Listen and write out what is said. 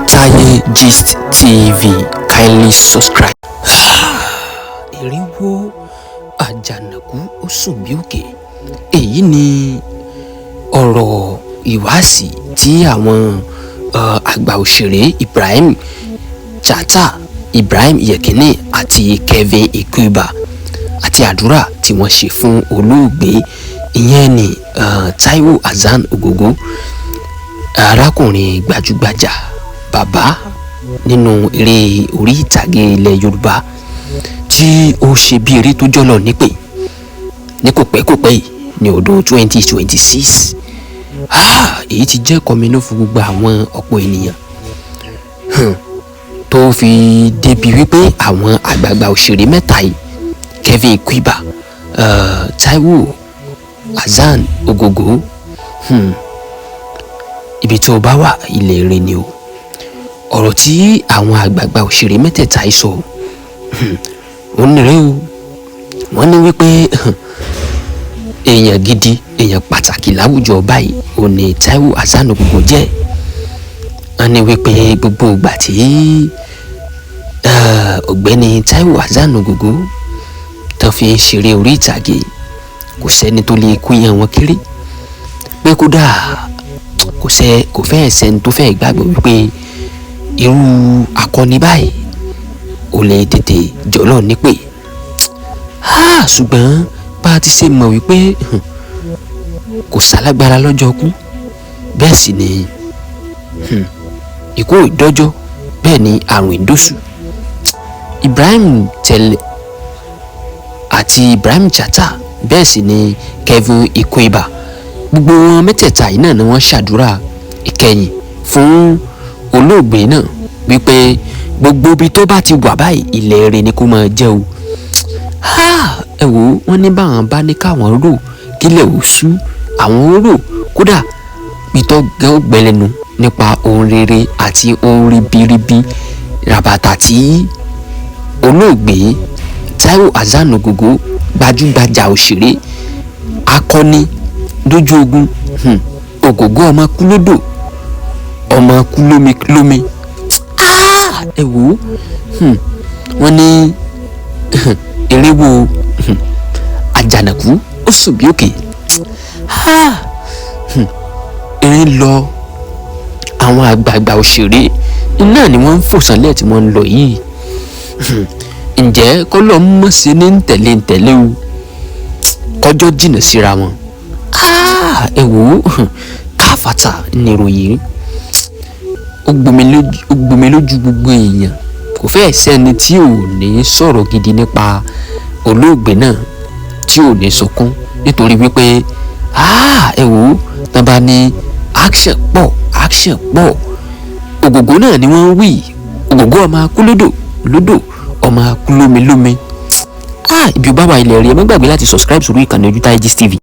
Ojutaaye Gist TV, kindly subscribe. Irinwó àjànàkú ó sùn bí òkè. Èyí ni ọ̀rọ̀ ìwáàsí tí àwọn àgbà òṣèré Ibrahim Chatta, Ibrahim Yekini àti Kelvin Ikeduba àti Adura tí wọ́n ṣe fún olóògbé ìyẹn ni Taiwo Hassan Ogogo, arákùnrin gbajúgbajà bàbá nínú eré orí ìtàgé ilẹ̀ Yorùbá tí ó ṣe bí eré tó jọlọ nípè ní kòpẹ́kòpẹ́ yìí ní ọdún 2026. Èyí ti jẹ́ kọminú fún gbogbo àwọn ọ̀pọ̀ ènìyàn tó fi débi wípé àwọn àgbààgbà òṣèré mẹ́ta yìí, Kelvin Ikeduba, Taiwo Hassan Ogogo, ibi tí o bá wà ilẹ̀ rẹ ni o. Ọ̀rọ̀ tí àwọn àgbààgbà òṣèré mẹ́tẹ̀ẹ̀ta yìí sọ wọ́n ní rẹ̀ o. Wọ́n ní wípé èèyàn gidi, èèyàn pàtàkì láwùjọ báyìí ò ní Taiwo Hassan Ogogo jẹ́. Wọ́n ní wípé gbogbo ìgbà tí ọ̀gbẹ́ni Taiwo Hassan Ogogo tó fi ń ṣeré orí ìtàgé kò sẹ́ni tó lè kúnyàn wọn kéré, pé kódà kò fẹ́ sẹ́ni tó fẹ́ gbàgbọ́ wípé irú akọni báyìí ò lè tètè jọlọ nípè. Ṣùgbọ́n bá a ti ṣe mọ̀ wípé kò sálágbára lọ́jọ́ kú, bẹ́ẹ̀ sì ni ikú ìdọ́jọ́, bẹ́ẹ̀ ni àrùn ìdóṣù. Ibrahim Tele àti Ibrahim Chatta, bẹ́ẹ̀ sì ni Kelvin Ikeduba, gbogbo wọn mẹ́tẹ̀ẹ̀ta yìí náà ni wọ́n ṣàdúrà ìkẹyìn fún olóògbé náà wípé gbogbo ibi tó bá ti wà báyìí ilẹ̀ rẹ̀ ni kó máa jẹ́ o. Ẹ wò, wọ́n ní báwọn bá ní káwọn rò kílẹ̀ ò sú, àwọn rò kódà pitọ́ gan ó gbẹlẹ́nu nípa ohun rere àti ohun ribiribi ràbàtà tí olóògbé Taiwo Hassan Ogogo, gbajúgbajà òṣèré, akọni lójú ogun, Ogogo ọmọ kúlódò, ọmọ kúlómi. Ẹ wò, wọ́n ní eréwo àjànàkú ó sùn bí òkè. Eré lọ, àwọn àgbààgbà òṣèré náà ni wọ́n ń fò sánlẹ̀ tí wọ́n ń lọ yìí. Ǹjẹ́ kọ́lọ́ mọ̀ sí ní tẹ̀lé o, kọjọ́ jìnnà síra wọn. Ẹ wò, káfàtà ní ìròyìn ó gbomi lójú gbogbo èèyàn. Kò fẹ́ sẹ́ni tí ò ní sọ̀rọ̀ gidi nípa olóògbé náà tí ò ní sọkún, nítorí wípé ẹ wò, tán bá ní action pọ̀. Ogogo náà ni wọ́n ń wí. Ogogo ọmọ akúlódò lódò, ọmọ akúlómi. Ibi ò bá wà ilẹ̀ rí, ẹ má gbàgbé láti subscribe sórí ìkànnì Ojutaaye Gist TV.